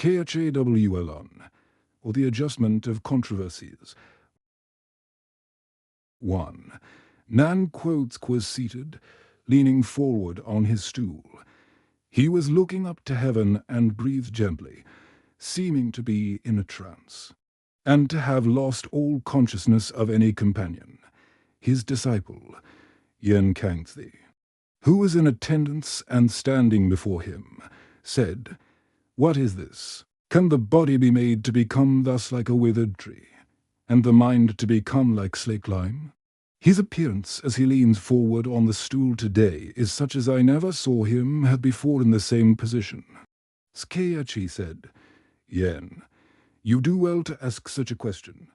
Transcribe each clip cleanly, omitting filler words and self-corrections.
Wu Lun, or the Adjustment of Controversies. 1. Nan quotes was seated, leaning forward on his stool. He was looking up to heaven and breathed gently, seeming to be in a trance, and to have lost all consciousness of any companion. His disciple, Zhuangzi, who was in attendance and standing before him, said, "What is this? Can the body be made to become thus like a withered tree, and the mind to become like slaked lime? His appearance as he leans forward on the stool today is such as I never saw him had before in the same position." Zhuangzi said, "Yen, you do well to ask such a question.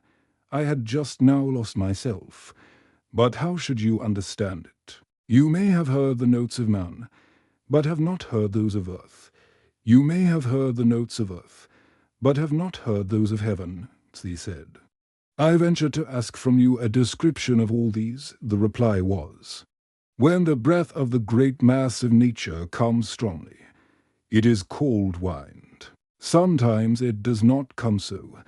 I had just now lost myself. But how should you understand it? You may have heard the notes of man, but have not heard those of earth. You may have heard the notes of earth, but have not heard those of heaven," he said. "I venture to ask from you a description of all these." The reply was, "When the breath of the great mass of nature comes strongly, it is called wind. Sometimes it does not come so,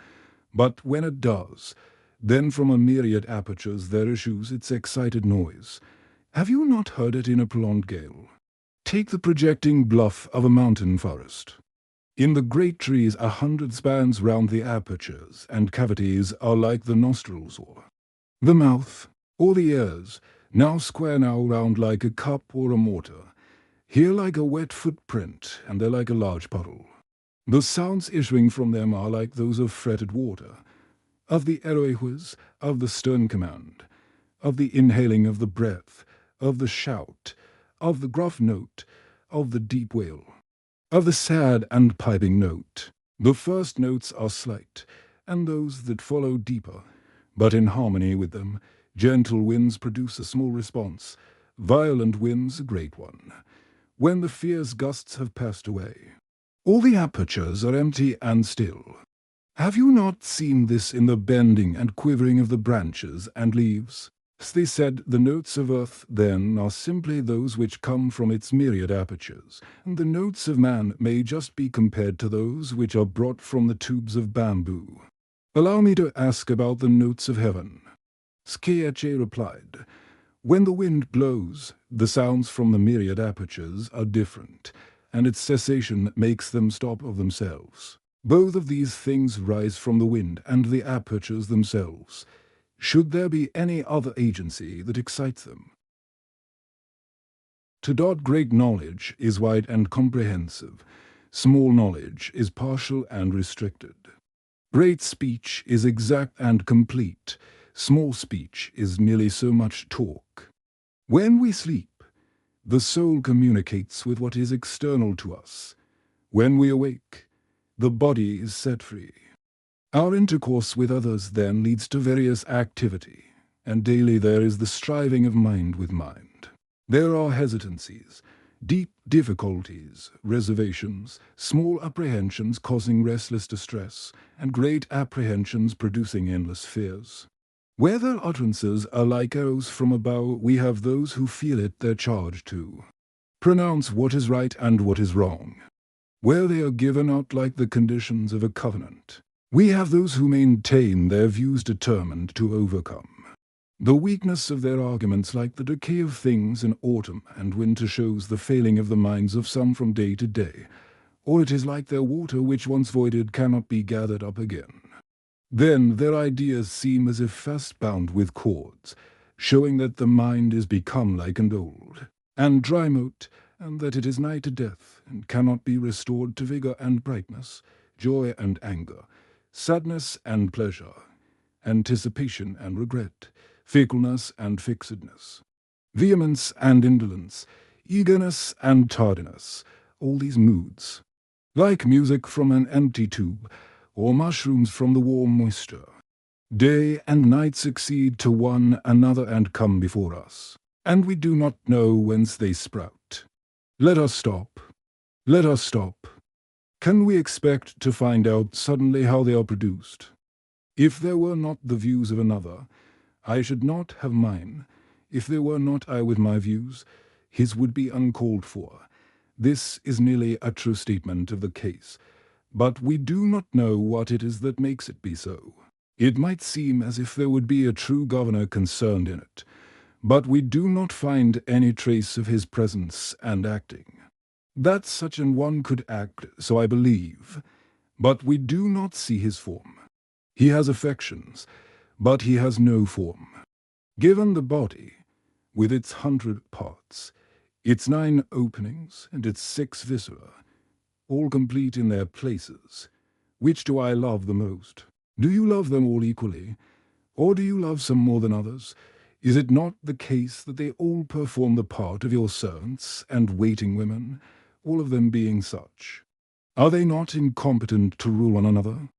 but when it does, then from a myriad apertures there issues its excited noise. Have you not heard it in a prolonged gale? Take the projecting bluff of a mountain forest. In the great trees 100 spans round the apertures and cavities are like the nostrils or the mouth, or the ears, now square now round like a cup or a mortar, here like a wet footprint, and there like a large puddle. The sounds issuing from them are like those of fretted water, of the eroihuas, of the stern command, of the inhaling of the breath, of the shout, of the gruff note, of the deep wail, of the sad and piping note. The first notes are slight, and those that follow deeper, but in harmony with them, gentle winds produce a small response, violent winds a great one. When the fierce gusts have passed away, all the apertures are empty and still. Have you not seen this in the bending and quivering of the branches and leaves? As they said, the notes of earth, then, are simply those which come from its myriad apertures, and the notes of man may just be compared to those which are brought from the tubes of bamboo. Allow me to ask about the notes of heaven." Zhuangzi replied, "When the wind blows, the sounds from the myriad apertures are different, and its cessation makes them stop of themselves. Both of these things rise from the wind and the apertures themselves. Should there be any other agency that excites them? To dot great knowledge is wide and comprehensive. Small knowledge is partial and restricted. Great speech is exact and complete. Small speech is merely so much talk. When we sleep, the soul communicates with what is external to us. When we awake, the body is set free. Our intercourse with others then leads to various activity, and daily there is the striving of mind with mind. There are hesitancies, deep difficulties, reservations, small apprehensions causing restless distress, and great apprehensions producing endless fears. Where their utterances are like arrows from a bow, we have those who feel it their charge to pronounce what is right and what is wrong. Where they are given out like the conditions of a covenant, we have those who maintain their views determined to overcome. The weakness of their arguments like the decay of things in autumn and winter shows the failing of the minds of some from day to day, or it is like their water which once voided cannot be gathered up again. Then their ideas seem as if fast bound with cords, showing that the mind is become like and old, and dry-mote, and that it is nigh to death, and cannot be restored to vigor and brightness, joy and anger, sadness and pleasure, anticipation and regret, fickleness and fixedness, vehemence and indolence, eagerness and tardiness, all these moods, like music from an empty tube, or mushrooms from the warm moisture. Day and night succeed to one another and come before us, and we do not know whence they sprout. Let us stop. Let us stop. Can we expect to find out suddenly how they are produced? If there were not the views of another, I should not have mine. If there were not I with my views, his would be uncalled for. This is nearly a true statement of the case, but we do not know what it is that makes it be so. It might seem as if there would be a true governor concerned in it, but we do not find any trace of his presence and acting. That such an one could act, so I believe, but we do not see his form. He has affections, but he has no form. Given the body, with its 100 parts, its 9 openings, and its 6 viscera, all complete in their places, which do I love the most? Do you love them all equally, or do you love some more than others? Is it not the case that they all perform the part of your servants and waiting women, all of them being such? Are they not incompetent to rule one another?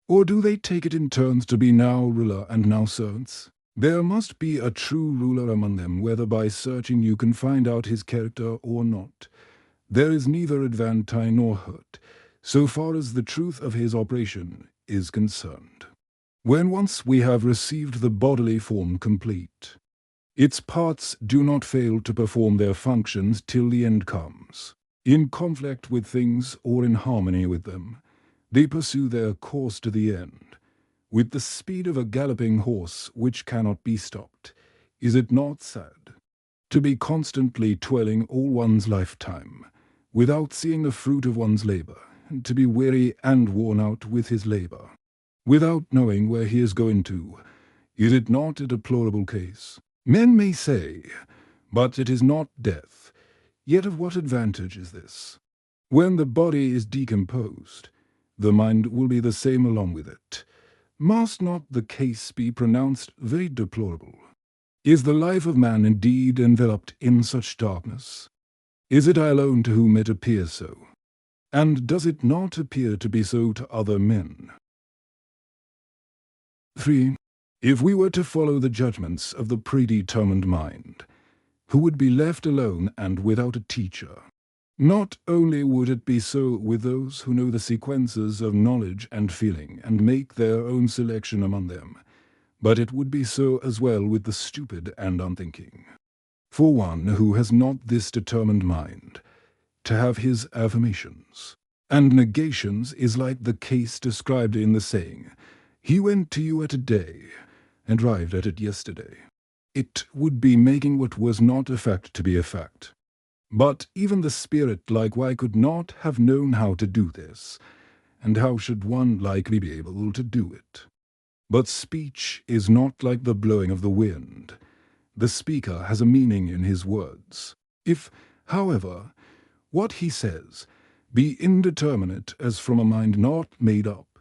Or do they take it in turns to be now ruler and now servants? There must be a true ruler among them, whether by searching you can find out his character or not. There is neither advantage nor hurt, so far as the truth of his operation is concerned. When once we have received the bodily form complete, its parts do not fail to perform their functions till the end comes. In conflict with things or in harmony with them, they pursue their course to the end, with the speed of a galloping horse which cannot be stopped. Is it not sad to be constantly toiling all one's lifetime, without seeing the fruit of one's labor, and to be weary and worn out with his labor, without knowing where he is going to? Is it not a deplorable case? Men may say, but it is not death. Yet of what advantage is this? When the body is decomposed, the mind will be the same along with it. Must not the case be pronounced very deplorable? Is the life of man indeed enveloped in such darkness? Is it I alone to whom it appears so? And does it not appear to be so to other men? 3. If we were to follow the judgments of the predetermined mind, who would be left alone and without a teacher? Not only would it be so with those who know the sequences of knowledge and feeling and make their own selection among them, but it would be so as well with the stupid and unthinking. For one who has not this determined mind, to have his affirmations and negations is like the case described in the saying, "He went to you at a day, and arrived at it yesterday." It would be making what was not a fact to be a fact. But even the spirit likewise could not have known how to do this, and how should one likely be able to do it? But speech is not like the blowing of the wind. The speaker has a meaning in his words. If, however, what he says be indeterminate as from a mind not made up,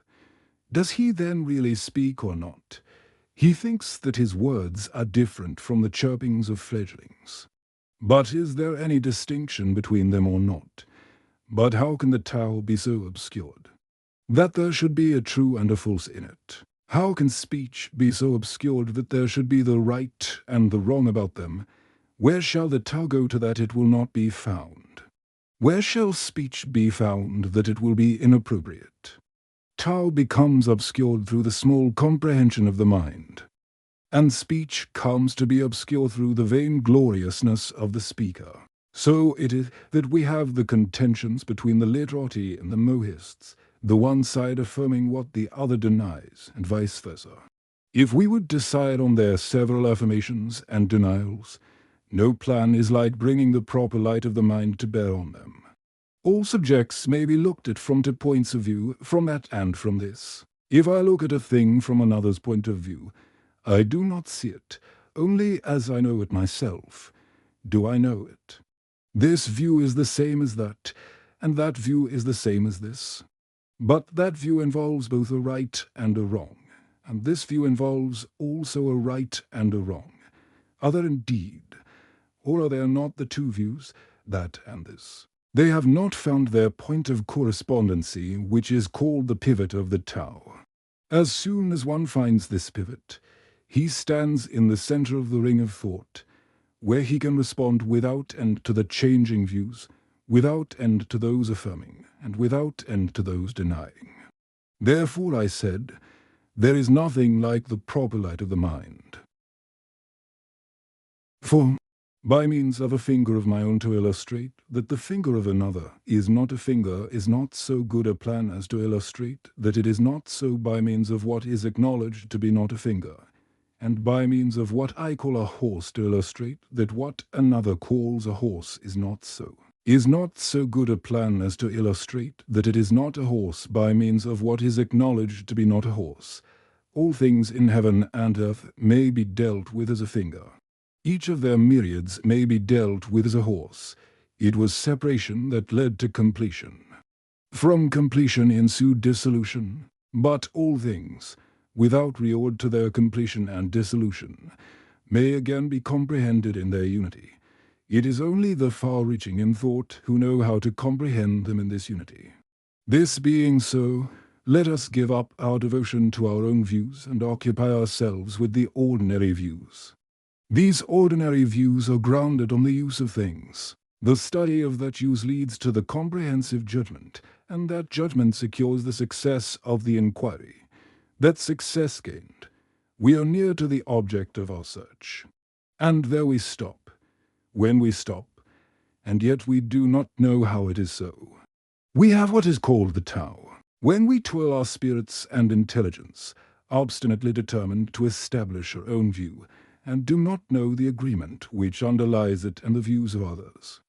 does he then really speak or not? He thinks that his words are different from the chirpings of fledglings. But is there any distinction between them or not? But how can the Tao be so obscured that there should be a true and a false in it? How can speech be so obscured that there should be the right and the wrong about them? Where shall the Tao go to that it will not be found? Where shall speech be found that it will be inappropriate? Tao becomes obscured through the small comprehension of the mind, and speech comes to be obscure through the vaingloriousness of the speaker. So it is that we have the contentions between the literati and the mohists, the one side affirming what the other denies, and vice versa. If we would decide on their several affirmations and denials, no plan is like bringing the proper light of the mind to bear on them. All subjects may be looked at from 2 points of view, from that and from this. If I look at a thing from another's point of view, I do not see it, only as I know it myself. Do I know it? This view is the same as that, and that view is the same as this. But that view involves both a right and a wrong, and this view involves also a right and a wrong. Are there indeed? Or are there not the 2 views, that and this? They have not found their point of correspondency, which is called the pivot of the Tao. As soon as one finds this pivot, he stands in the center of the ring of thought, where he can respond without end to the changing views, without end to those affirming, and without end to those denying. Therefore, I said, there is nothing like the proper light of the mind. 4. by means of a finger of my own to illustrate that the finger of another is not a finger is not so good a plan as to illustrate that it is not so by means of what is acknowledged to be not a finger, and by means of what I call a horse to illustrate that what another calls a horse is not so good a plan as to illustrate that it is not a horse by means of what is acknowledged to be not a horse. All things in heaven and earth may be dealt with as a finger. Each of their myriads may be dealt with as a horse. It was separation that led to completion. From completion ensued dissolution, but all things, without regard to their completion and dissolution, may again be comprehended in their unity. It is only the far-reaching in thought who know how to comprehend them in this unity. This being so, let us give up our devotion to our own views and occupy ourselves with the ordinary views. These ordinary views are grounded on the use of things. The study of that use leads to the comprehensive judgment, and that judgment secures the success of the inquiry. That success gained, we are near to the object of our search. And there we stop. When we stop, and yet we do not know how it is so. We have what is called the Tao. When we twirl our spirits and intelligence, obstinately determined to establish our own view, and do not know the agreement which underlies it and the views of others.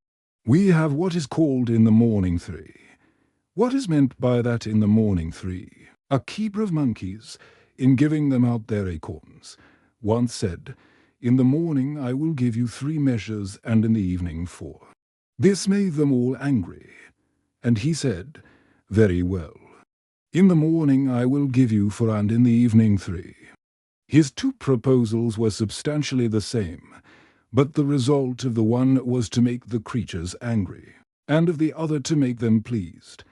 We have what is called in the morning three. What is meant by that in the morning three? A keeper of monkeys, in giving them out their acorns, once said, "In the morning I will give you 3 measures, and in the evening 4. This made them all angry, and he said, "Very well. In the morning I will give you 4, and in the evening 3. His 2 proposals were substantially the same, but the result of the one was to make the creatures angry, and of the other to make them pleased,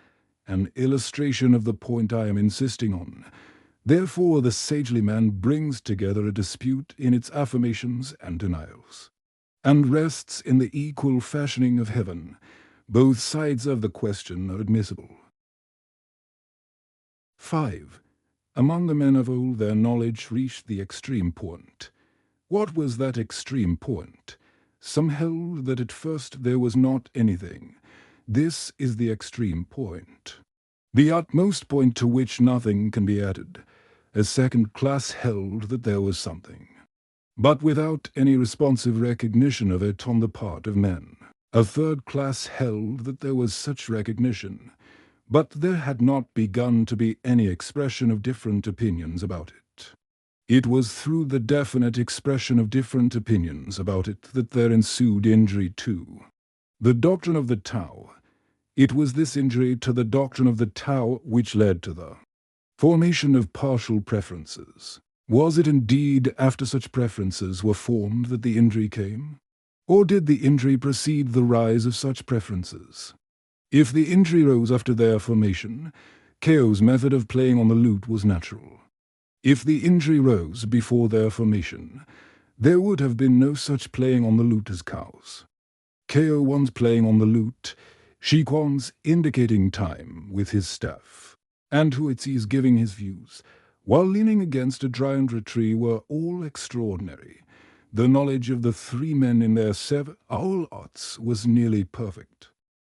an illustration of the point I am insisting on. Therefore the sagely man brings together a dispute in its affirmations and denials, and rests in the equal fashioning of heaven. Both sides of the question are admissible." 5. Among the men of old their knowledge reached the extreme point. What was that extreme point? Some held that at first there was not anything. This is the extreme point, the utmost point to which nothing can be added. A second class held that there was something, but without any responsive recognition of it on the part of men. A third class held that there was such recognition, but there had not begun to be any expression of different opinions about it. It was through the definite expression of different opinions about it that there ensued injury to the doctrine of the Tao. It was this injury to the doctrine of the Tao which led to the formation of partial preferences. Was it indeed after such preferences were formed that the injury came? Or did the injury precede the rise of such preferences? If the injury rose after their formation, Keo's method of playing on the lute was natural. If the injury rose before their formation, there would have been no such playing on the lute as Cao's. Keo once playing on the lute, Shiquan's indicating time with his staff, and Huizi's giving his views, while leaning against a giant tree, were all extraordinary. The knowledge of the 3 men in their 7 arts was nearly perfect,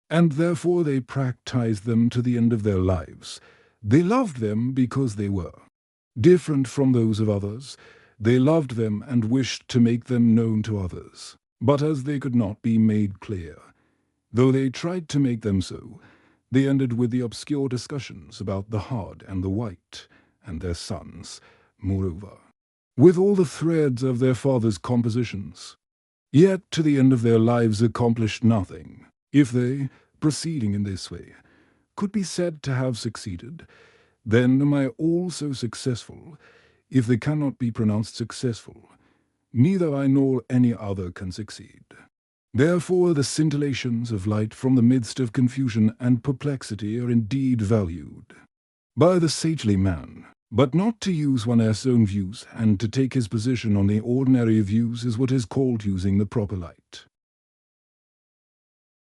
and therefore they practiced them to the end of their lives. They loved them because they were different from those of others. They loved them and wished to make them known to others, but as they could not be made clear, though they tried to make them so, they ended with the obscure discussions about the hard and the white, and their sons, moreover, with all the threads of their fathers' compositions, yet to the end of their lives accomplished nothing. If they, proceeding in this way, could be said to have succeeded, then am I all so successful. If they cannot be pronounced successful, neither I nor any other can succeed. Therefore the scintillations of light from the midst of confusion and perplexity are indeed valued by the sagely man, but not to use one's own views and to take his position on the ordinary views is what is called using the proper light.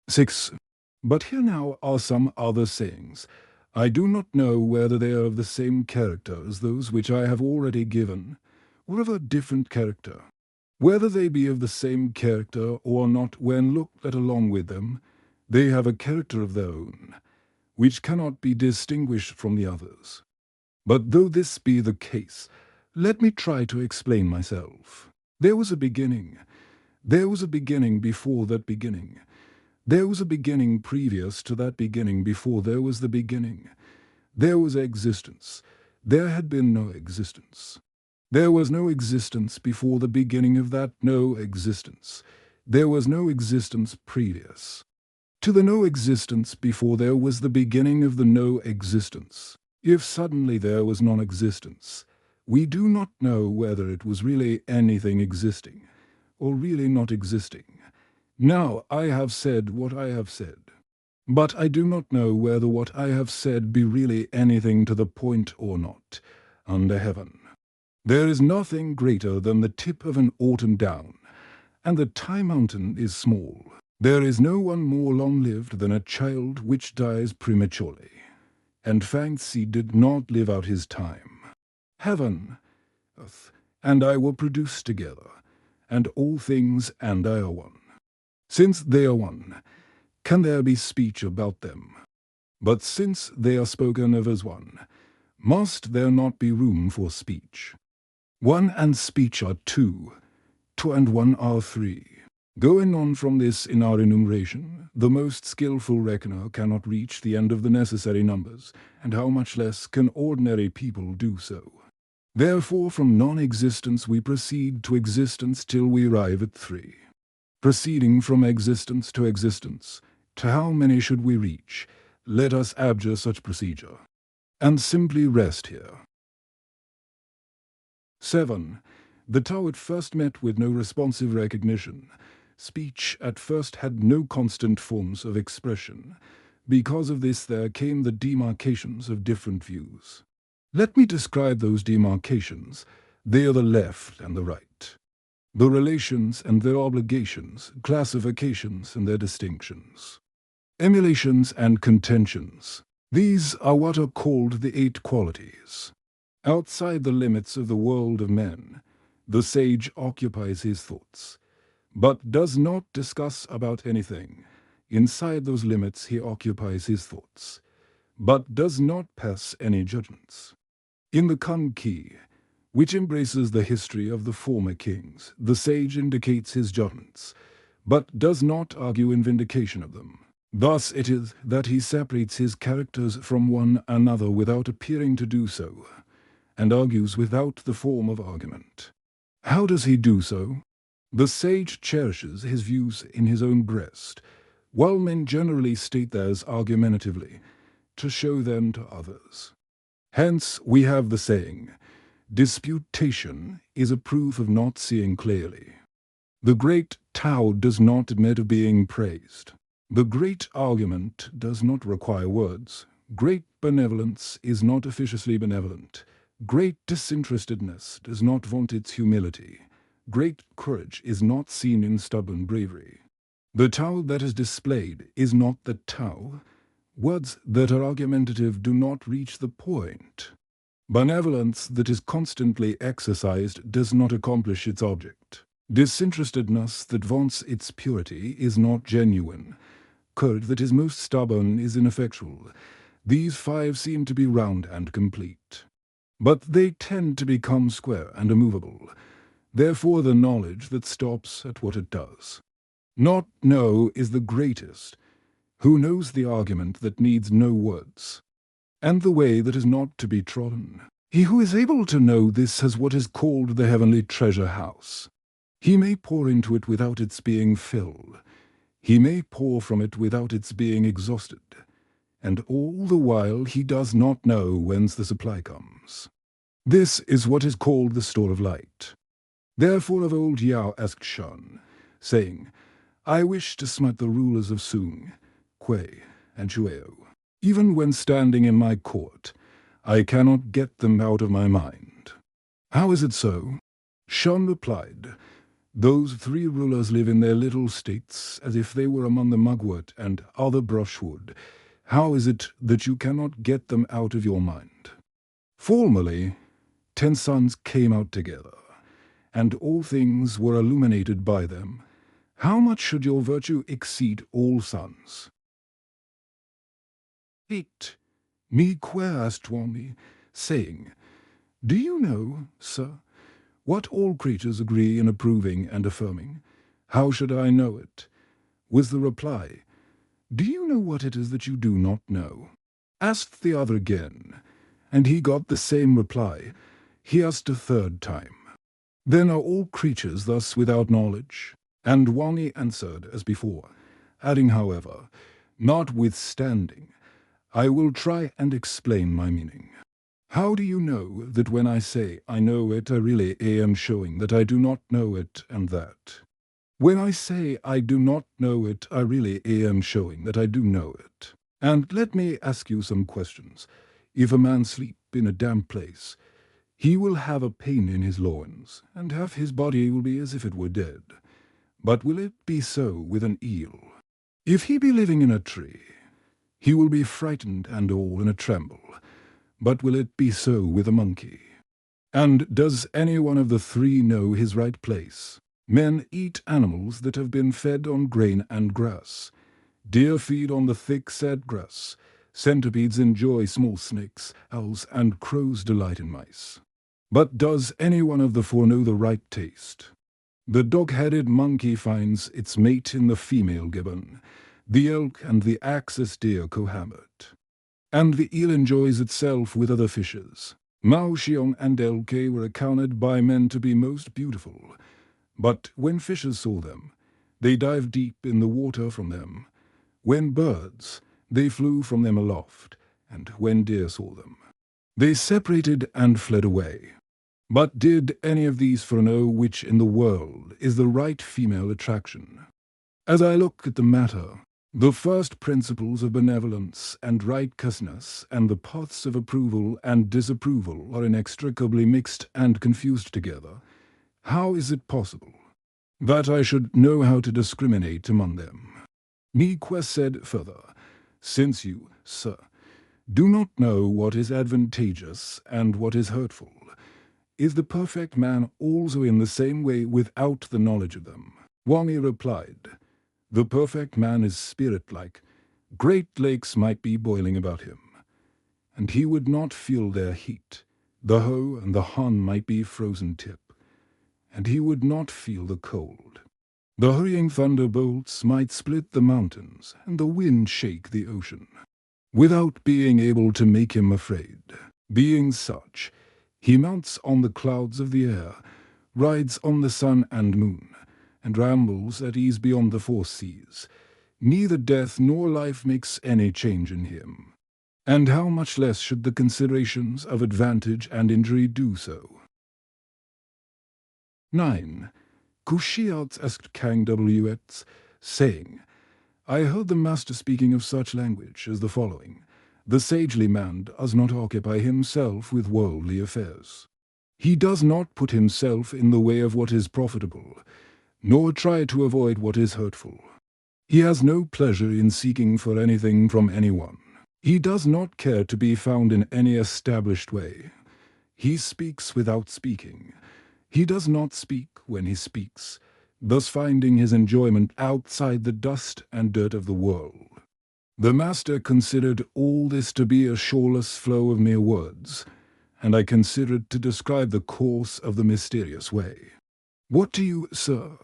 6. But here now are some other sayings. I do not know whether they are of the same character as those which I have already given, or of a different character. Whether they be of the same character or not, when looked at along with them, they have a character of their own, which cannot be distinguished from the others. But though this be the case, let me try to explain myself. There was a beginning. There was a beginning before that beginning. There was a beginning previous to that beginning before there was the beginning. There was existence. There had been no existence. There was no existence before the beginning of that no existence. There was no existence previous to the no existence before there was the beginning of the no existence. If suddenly there was non-existence, we do not know whether it was really anything existing, or really not existing. Now I have said what I have said, but I do not know whether what I have said be really anything to the point or not, under heaven. There is nothing greater than the tip of an autumn down, and the time mountain is small. There is no one more long-lived than a child which dies prematurely, and fancy did not live out his time. Heaven, earth, and I will produce together, and all things and I are one. Since they are one, can there be speech about them? But since they are spoken of as one, must there not be room for speech? One and speech are two, two and one are three. Going on from this in our enumeration, the most skilful reckoner cannot reach the end of the necessary numbers, and how much less can ordinary people do so. Therefore from non-existence we proceed to existence till we arrive at 3. Proceeding from existence, to how many should we reach? Let us abjure such procedure, and simply rest here. 7. The Tao at first met with no responsive recognition. Speech at first had no constant forms of expression. Because of this there came the demarcations of different views. Let me describe those demarcations. They are the left and the right. The relations and their obligations, classifications and their distinctions. Emulations and contentions. These are what are called the 8 qualities. Outside the limits of the world of men, the sage occupies his thoughts, but does not discuss about anything. Inside those limits he occupies his thoughts, but does not pass any judgments. In the Kun Ki, which embraces the history of the former kings, the sage indicates his judgments, but does not argue in vindication of them. Thus it is that he separates his characters from one another without appearing to do so, and argues without the form of argument. How does he do so? The sage cherishes his views in his own breast, while men generally state theirs argumentatively, to show them to others. Hence we have the saying, disputation is a proof of not seeing clearly. The great Tao does not admit of being praised. The great argument does not require words. Great benevolence is not officiously benevolent. Great disinterestedness does not vaunt its humility. Great courage is not seen in stubborn bravery. The Tao that is displayed is not the Tao. Words that are argumentative do not reach the point. Benevolence that is constantly exercised does not accomplish its object. Disinterestedness that vaunts its purity is not genuine. Courage that is most stubborn is ineffectual. These 5 seem to be round and complete. But they tend to become square and immovable. Therefore the knowledge that stops at what it does. Not know is the greatest, who knows the argument that needs no words, and the way that is not to be trodden. He who is able to know this has what is called the heavenly treasure house. He may pour into it without its being filled. He may pour from it without its being exhausted. And all the while he does not know whence the supply comes. This is what is called the store of light. Therefore of old Yao asked Shan, saying, I wish to smite the rulers of Sung, Kuei, and Chueo. Even when standing in my court, I cannot get them out of my mind. How is it so? Shan replied, those 3 rulers live in their little states as if they were among the mugwort and other brushwood. How is it that you cannot get them out of your mind? Formerly, 10 sons came out together, and all things were illuminated by them, how much should your virtue exceed all suns? 8. Mi que asked Zhuangzi, saying, Do you know, sir, what all creatures agree in approving and affirming? How should I know it? Was the reply, Do you know what it is that you do not know? Asked the other again, and he got the same reply. He asked a third time, Then are all creatures thus without knowledge? And Zhuangzi answered as before, adding, however, Notwithstanding, I will try and explain my meaning. How do you know that when I say I know it, I really am showing that I do not know it, and that? When I say I do not know it, I really am showing that I do know it. And let me ask you some questions. If a man sleep in a damp place, he will have a pain in his loins, and half his body will be as if it were dead. But will it be so with an eel? If he be living in a tree, he will be frightened and all in a tremble. But will it be so with a monkey? And does any one of the three know his right place? Men eat animals that have been fed on grain and grass. Deer feed on the thick sad grass. Centipedes enjoy small snakes, owls and crows delight in mice. But does any one of the four know the right taste? The dog-headed monkey finds its mate in the female gibbon. The elk and the axis deer cohabit. And the eel enjoys itself with other fishes. Mao Xiong and Elke were accounted by men to be most beautiful. But when fishes saw them, they dived deep in the water from them. When birds, they flew from them aloft, and when deer saw them, they separated and fled away. But did any of these four know which in the world is the right female attraction? As I look at the matter, the first principles of benevolence and righteousness and the paths of approval and disapproval are inextricably mixed and confused together. How is it possible that I should know how to discriminate among them? Mi que said further, Since you, sir, do not know what is advantageous and what is hurtful, is the perfect man also in the same way without the knowledge of them? Zhuangzi replied, The perfect man is spirit-like. Great lakes might be boiling about him, and he would not feel their heat. The Ho and the Han might be frozen tip, and he would not feel the cold. The hurrying thunderbolts might split the mountains, and the wind shake the ocean, without being able to make him afraid. Being such, he mounts on the clouds of the air, rides on the sun and moon, and rambles at ease beyond the four seas. Neither death nor life makes any change in him. And how much less should the considerations of advantage and injury do so? 9. Kushiats asked Kang W.X., saying, I heard the master speaking of such language as the following. The sagely man does not occupy himself with worldly affairs. He does not put himself in the way of what is profitable, nor try to avoid what is hurtful. He has no pleasure in seeking for anything from anyone. He does not care to be found in any established way. He speaks without speaking. He does not speak when he speaks, thus finding his enjoyment outside the dust and dirt of the world. The master considered all this to be a shoreless flow of mere words, and I considered to describe the course of the mysterious way. What do you, sir,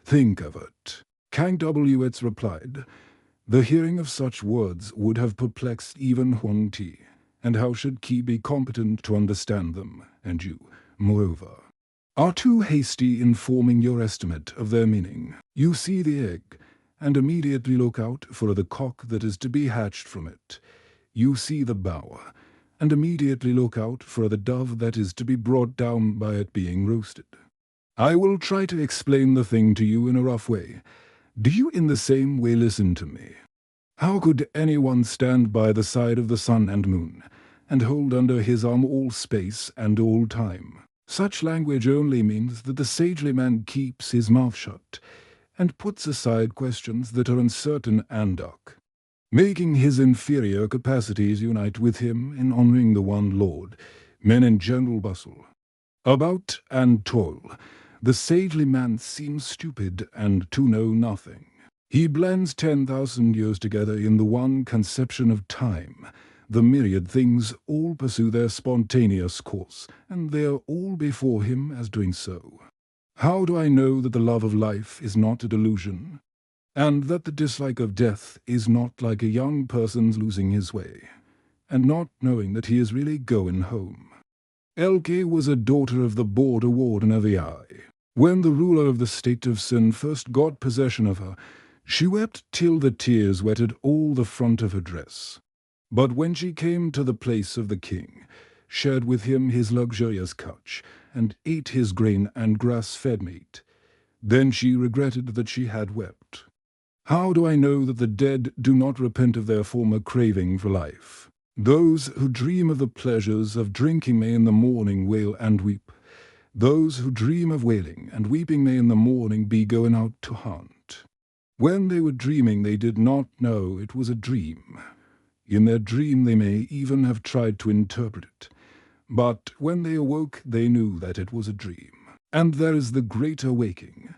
think of it? Kang W.X. replied, The hearing of such words would have perplexed even Huang Ti, and how should Qi be competent to understand them, and you, moreover, are too hasty in forming your estimate of their meaning. You see the egg, and immediately look out for the cock that is to be hatched from it. You see the bower, and immediately look out for the dove that is to be brought down by it being roasted. I will try to explain the thing to you in a rough way. Do you in the same way listen to me? How could anyone stand by the side of the sun and moon, and hold under his arm all space and all time? Such language only means that the sagely man keeps his mouth shut, and puts aside questions that are uncertain and dark, making his inferior capacities unite with him in honoring the one Lord. Men in general bustle about and toil, The sagely man seems stupid and to know nothing. He blends 10,000 years together in the one conception of time. The myriad things all pursue their spontaneous course, and they are all before him as doing so. How do I know that the love of life is not a delusion, and that the dislike of death is not like a young person's losing his way, and not knowing that he is really going home? Elke was a daughter of the border warden of Ai. When the ruler of the state of Sin first got possession of her, she wept till the tears wetted all the front of her dress. But when she came to the place of the king, shared with him his luxurious couch, and ate his grain and grass-fed meat, then she regretted that she had wept. How do I know that the dead do not repent of their former craving for life? Those who dream of the pleasures of drinking may in the morning wail and weep. Those who dream of wailing and weeping may in the morning be going out to hunt. When they were dreaming they did not know it was a dream. In their dream they may even have tried to interpret it. But when they awoke they knew that it was a dream. And there is the great awaking,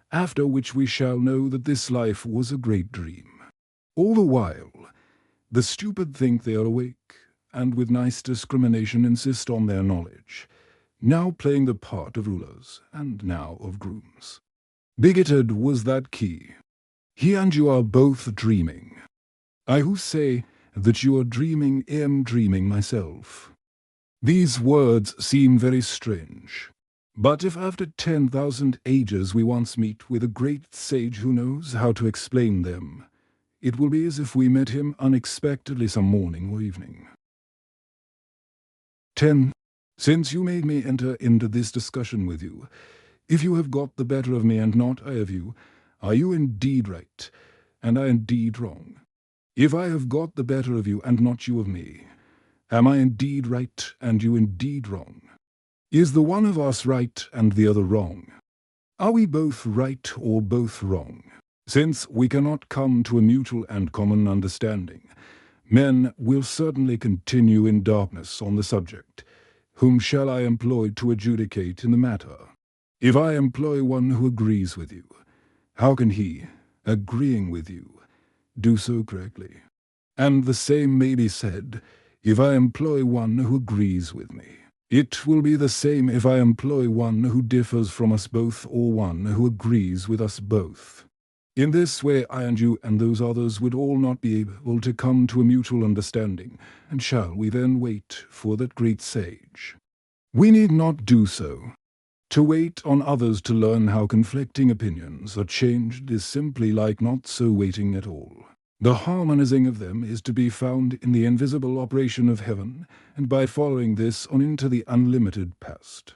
after which we shall know that this life was a great dream. All the while, the stupid think they are awake, and with nice discrimination insist on their knowledge, now playing the part of rulers, and now of grooms. Bigoted was that key. He and you are both dreaming. I who say that you are dreaming am dreaming myself. These words seem very strange. But if after 10,000 ages we once meet with a great sage who knows how to explain them, it will be as if we met him unexpectedly some morning or evening. 10. Since you made me enter into this discussion with you, if you have got the better of me and not I of you, are you indeed right, and I indeed wrong? If I have got the better of you and not you of me, am I indeed right and you indeed wrong? Is the one of us right and the other wrong? Are we both right or both wrong? Since we cannot come to a mutual and common understanding, men will certainly continue in darkness on the subject. Whom shall I employ to adjudicate in the matter? If I employ one who agrees with you, how can he, agreeing with you, do so correctly? And the same may be said if I employ one who agrees with me. It will be the same if I employ one who differs from us both or one who agrees with us both. In this way I and you and those others would all not be able to come to a mutual understanding, and shall we then wait for that great sage? We need not do so. To wait on others to learn how conflicting opinions are changed is simply like not so waiting at all. The harmonizing of them is to be found in the invisible operation of heaven, and by following this on into the unlimited past.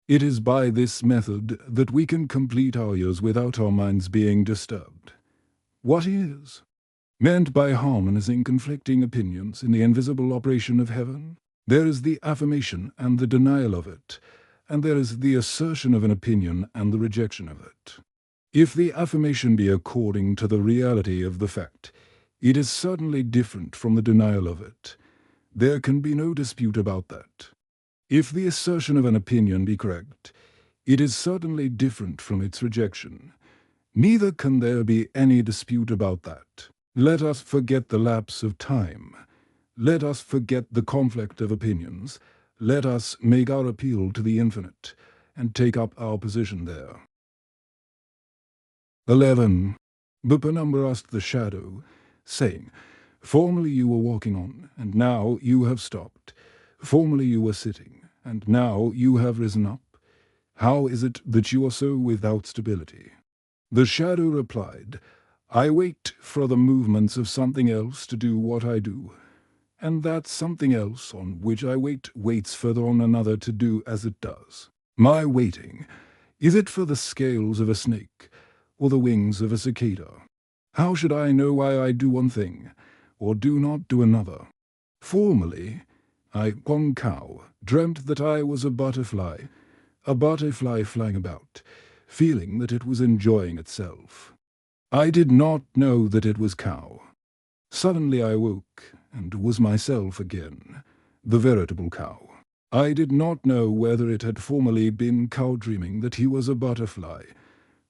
It is by this method that we can complete our years without our minds being disturbed. What is meant by harmonizing conflicting opinions in the invisible operation of heaven? There is the affirmation and the denial of it, and there is the assertion of an opinion and the rejection of it. If the affirmation be according to the reality of the fact, it is certainly different from the denial of it. There can be no dispute about that. If the assertion of an opinion be correct, it is certainly different from its rejection. Neither can there be any dispute about that. Let us forget the lapse of time. Let us forget the conflict of opinions. Let us make our appeal to the infinite, and take up our position there. 11. The penumbra asked the shadow, saying, Formerly you were walking on, and now you have stopped. Formerly you were sitting, and now you have risen up. How is it that you are so without stability? The shadow replied, I wait for the movements of something else to do what I do, and that something else on which I wait waits further on another to do as it does. My waiting, is it for the scales of a snake, or the wings of a cicada? How should I know why I do one thing, or do not do another? Formerly, I, one cow, dreamt that I was a butterfly flying about, feeling that it was enjoying itself. I did not know that it was cow. Suddenly I woke, and was myself again, the veritable cow. I did not know whether it had formerly been cow dreaming that he was a butterfly,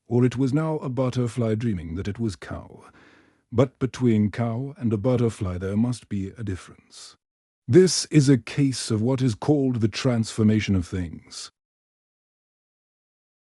or it was now a butterfly dreaming that it was cow. But between cow and a butterfly there must be a difference. This is a case of what is called the transformation of things.